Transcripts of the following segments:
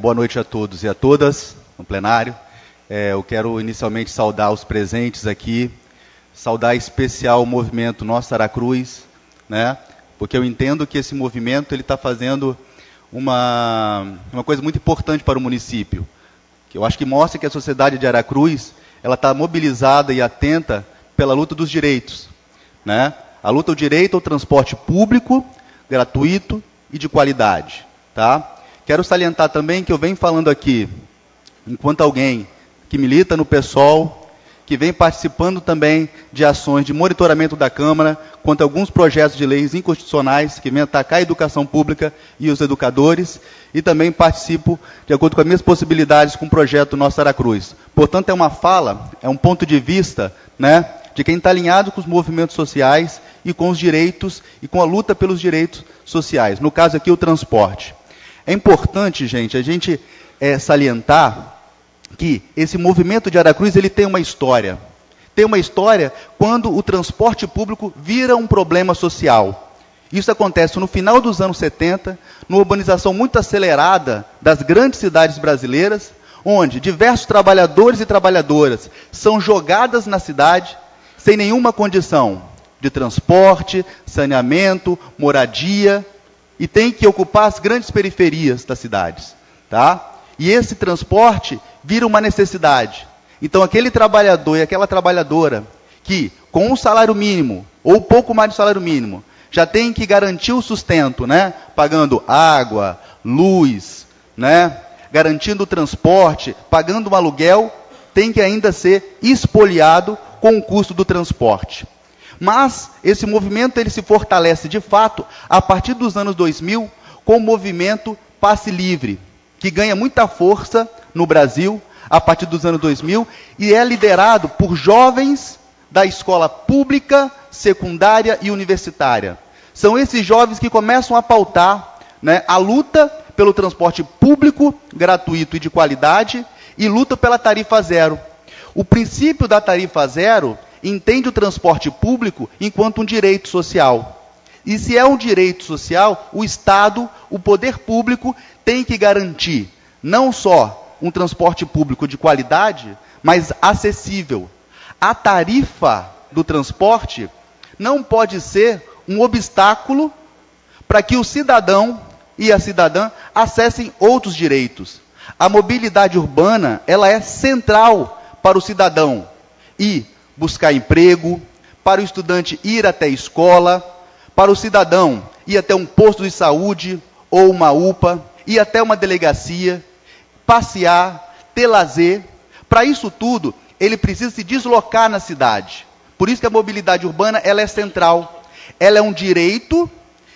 Boa noite a todos e a todas no plenário. Eu quero inicialmente saudar os presentes aqui, saudar em especial o movimento Nossa Aracruz, né? Porque eu entendo que esse movimento ele está fazendo uma coisa muito importante para o município, que eu acho que mostra que a sociedade de Aracruz ela está mobilizada e atenta pela luta dos direitos, né? A luta ao direito ao transporte público, gratuito e de qualidade, tá? Quero salientar também que eu venho falando aqui, enquanto alguém que milita no PSOL, que vem participando também de ações de monitoramento da Câmara contra alguns projetos de leis inconstitucionais que vêm atacar a educação pública e os educadores, e também participo, de acordo com as minhas possibilidades, com o projeto Nossa Aracruz. Portanto, é uma fala, é um ponto de vista, né, de quem está alinhado com os movimentos sociais e com os direitos e com a luta pelos direitos sociais. No caso aqui, o transporte. É importante, gente, a gente salientar que esse movimento de Aracruz ele tem uma história. Tem uma história quando o transporte público vira um problema social. Isso acontece no final dos anos 70, numa urbanização muito acelerada das grandes cidades brasileiras, onde diversos trabalhadores e trabalhadoras são jogadas na cidade sem nenhuma condição de transporte, saneamento, moradia, e tem que ocupar as grandes periferias das cidades, tá? E esse transporte vira uma necessidade. Então, aquele trabalhador e aquela trabalhadora que, com um salário mínimo, ou pouco mais de salário mínimo, já tem que garantir o sustento, né? Pagando água, luz, né? Garantindo o transporte, pagando um aluguel, tem que ainda ser espoliado com o custo do transporte. Mas esse movimento ele se fortalece de fato a partir dos anos 2000 com o movimento Passe Livre, que ganha muita força no Brasil a partir dos anos 2000 e é liderado por jovens da escola pública, secundária e universitária. São esses jovens que começam a pautar, né, a luta pelo transporte público, gratuito e de qualidade e luta pela tarifa zero. O princípio da tarifa zero entende o transporte público enquanto um direito social. E se é um direito social, o Estado, o poder público, tem que garantir não só um transporte público de qualidade, mas acessível. A tarifa do transporte não pode ser um obstáculo para que o cidadão e a cidadã acessem outros direitos. A mobilidade urbana ela é central para o cidadão e buscar emprego, para o estudante ir até a escola, para o cidadão ir até um posto de saúde ou uma UPA, ir até uma delegacia, passear, ter lazer. Para isso tudo, ele precisa se deslocar na cidade. Por isso que a mobilidade urbana ela é central. Ela é um direito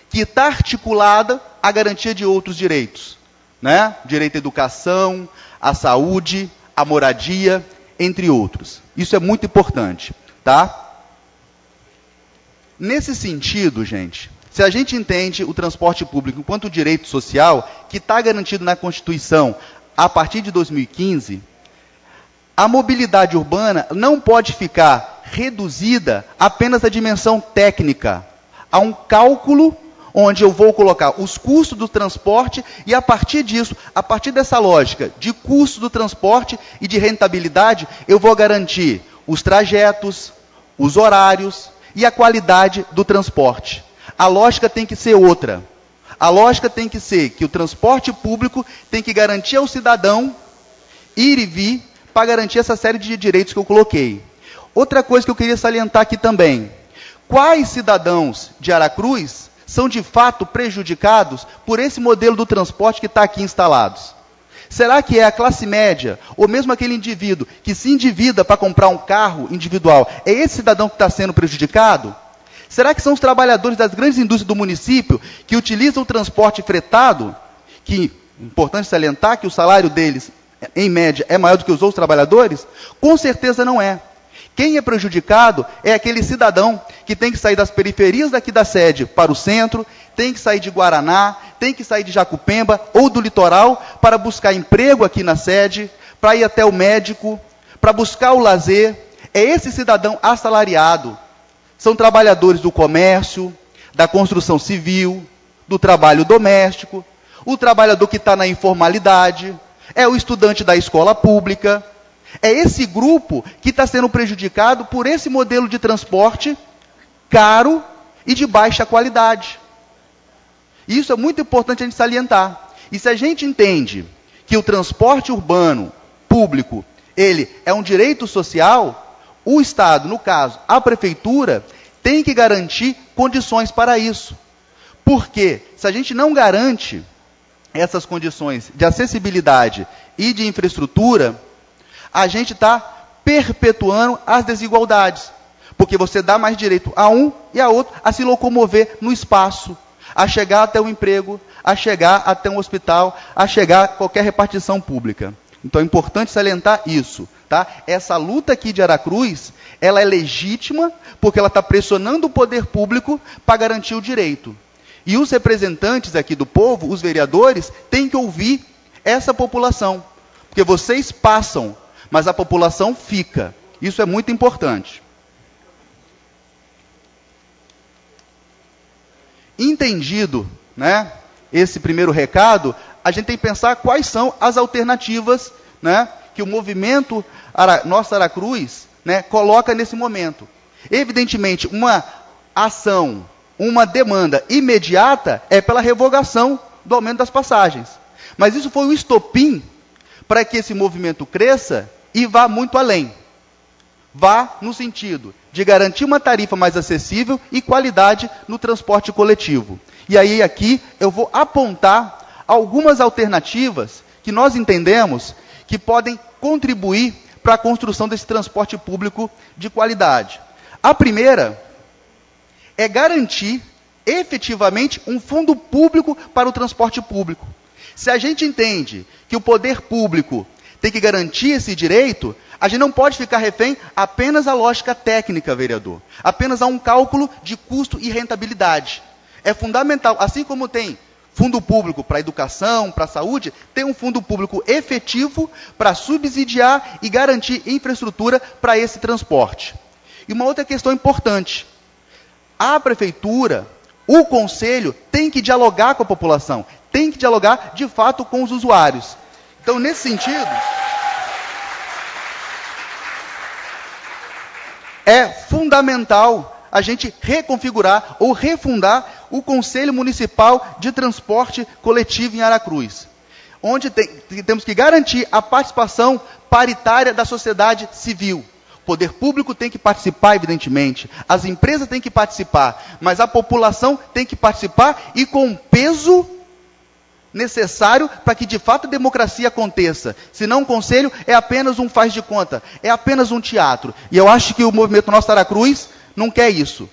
que está articulada à garantia de outros direitos, né? Direito à educação, à saúde, à moradia, entre outros. Isso é muito importante, tá? Nesse sentido, gente, se a gente entende o transporte público enquanto direito social, que está garantido na Constituição a partir de 2015, a mobilidade urbana não pode ficar reduzida apenas à dimensão técnica, a um cálculo onde eu vou colocar os custos do transporte e, a partir disso, a partir dessa lógica de custo do transporte e de rentabilidade, eu vou garantir os trajetos, os horários e a qualidade do transporte. A lógica tem que ser outra. A lógica tem que ser que o transporte público tem que garantir ao cidadão ir e vir para garantir essa série de direitos que eu coloquei. Outra coisa que eu queria salientar aqui também. Quais cidadãos de Aracruz são de fato prejudicados por esse modelo do transporte que está aqui instalados? Será que é a classe média, ou mesmo aquele indivíduo que se endivida para comprar um carro individual, é esse cidadão que está sendo prejudicado? Será que são os trabalhadores das grandes indústrias do município que utilizam o transporte fretado, que, importante salientar que o salário deles, em média, é maior do que os outros trabalhadores? Com certeza não é. Quem é prejudicado é aquele cidadão que tem que sair das periferias daqui da sede para o centro, tem que sair de Guaraná, tem que sair de Jacupemba ou do litoral para buscar emprego aqui na sede, para ir até o médico, para buscar o lazer. É esse cidadão assalariado. São trabalhadores do comércio, da construção civil, do trabalho doméstico. o trabalhador que está na informalidade, é o estudante da escola pública. É esse grupo que está sendo prejudicado por esse modelo de transporte caro e de baixa qualidade. Isso é muito importante a gente salientar. E se a gente entende que o transporte urbano público, ele é um direito social, o Estado, no caso, a Prefeitura, tem que garantir condições para isso. Porque se a gente não garante essas condições de acessibilidade e de infraestrutura, a gente está perpetuando as desigualdades. Porque você dá mais direito a um e a outro a se locomover no espaço, a chegar até o emprego, a chegar até um hospital, a chegar a qualquer repartição pública. Então é importante salientar isso. Tá? Essa luta aqui de Aracruz, ela é legítima porque ela está pressionando o poder público para garantir o direito. E os representantes aqui do povo, os vereadores, têm que ouvir essa população. Porque vocês passam, mas a população fica. Isso é muito importante. Entendido, né, esse primeiro recado, a gente tem que pensar quais são as alternativas, né, que o movimento Nossa Aracruz, né, coloca nesse momento. Evidentemente, uma ação, uma demanda imediata é pela revogação do aumento das passagens. Mas isso foi o estopim para que esse movimento cresça e vá muito além. Vá no sentido de garantir uma tarifa mais acessível e qualidade no transporte coletivo. E aí aqui eu vou apontar algumas alternativas que nós entendemos que podem contribuir para a construção desse transporte público de qualidade. A primeira é garantir efetivamente um fundo público para o transporte público. Se a gente entende que o poder público tem que garantir esse direito, a gente não pode ficar refém apenas à lógica técnica, vereador. Apenas a um cálculo de custo e rentabilidade. É fundamental, assim como tem fundo público para a educação, para a saúde, tem um fundo público efetivo para subsidiar e garantir infraestrutura para esse transporte. E uma outra questão importante. A prefeitura, o conselho, tem que dialogar com a população, tem que dialogar, de fato, com os usuários. Então, nesse sentido, é fundamental a gente reconfigurar ou refundar o Conselho Municipal de Transporte Coletivo em Aracruz, onde temos que garantir a participação paritária da sociedade civil. O poder público tem que participar, evidentemente, as empresas têm que participar, mas a população tem que participar e com peso necessário para que de fato a democracia aconteça. Senão o conselho é apenas um faz de conta, é apenas um teatro. E eu acho que o movimento Nossa Aracruz não quer isso,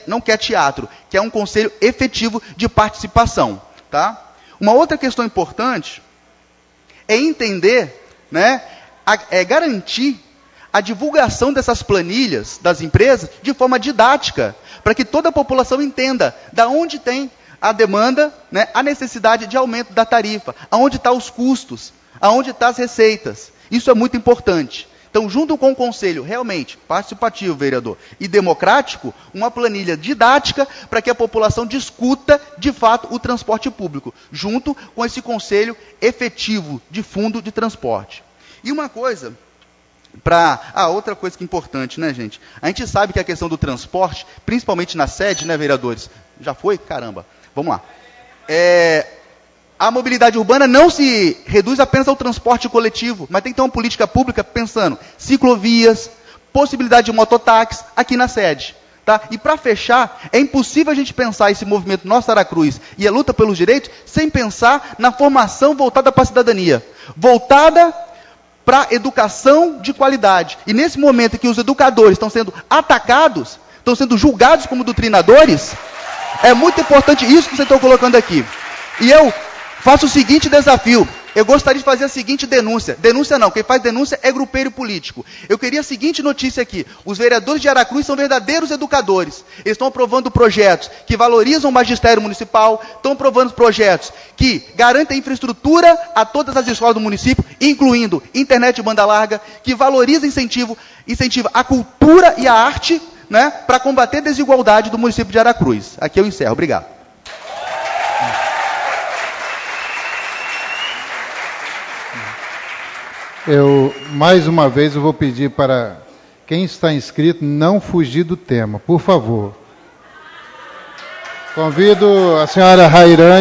não quer teatro, quer um conselho efetivo de participação. Tá? Uma outra questão importante é entender, né, garantir a divulgação dessas planilhas das empresas de forma didática, para que toda a população entenda da onde tem a demanda, né, a necessidade de aumento da tarifa, aonde estão os custos, aonde estão as receitas. Isso é muito importante. Então, junto com o conselho realmente participativo, vereador, e democrático, uma planilha didática para que a população discuta, de fato, o transporte público, junto com esse conselho efetivo de fundo de transporte. E uma coisa, outra coisa que é importante, né, gente? A gente sabe que a questão do transporte, principalmente na sede, né, vereadores? Já foi? Caramba. Vamos lá. A mobilidade urbana não se reduz apenas ao transporte coletivo, mas tem que ter uma política pública pensando ciclovias, possibilidade de mototáxi aqui na sede. Tá? E para fechar, é impossível a gente pensar esse movimento Nossa Aracruz e a luta pelos direitos sem pensar na formação voltada para a cidadania, voltada para a educação de qualidade. E nesse momento em que os educadores estão sendo atacados, estão sendo julgados como doutrinadores, é muito importante isso que vocês estão colocando aqui. E eu faço o seguinte desafio. Eu gostaria de fazer a seguinte denúncia. Denúncia não, quem faz denúncia é grupeiro político. Eu queria a seguinte notícia aqui. Os vereadores de Aracruz são verdadeiros educadores. Eles estão aprovando projetos que valorizam o magistério municipal, estão aprovando projetos que garantem infraestrutura a todas as escolas do município, incluindo internet de banda larga, que valoriza incentiva a cultura e a arte, né, para combater a desigualdade do município de Aracruz. Aqui eu encerro. Obrigado. Mais uma vez, eu vou pedir para quem está inscrito não fugir do tema, por favor. Convido a senhora Rairane.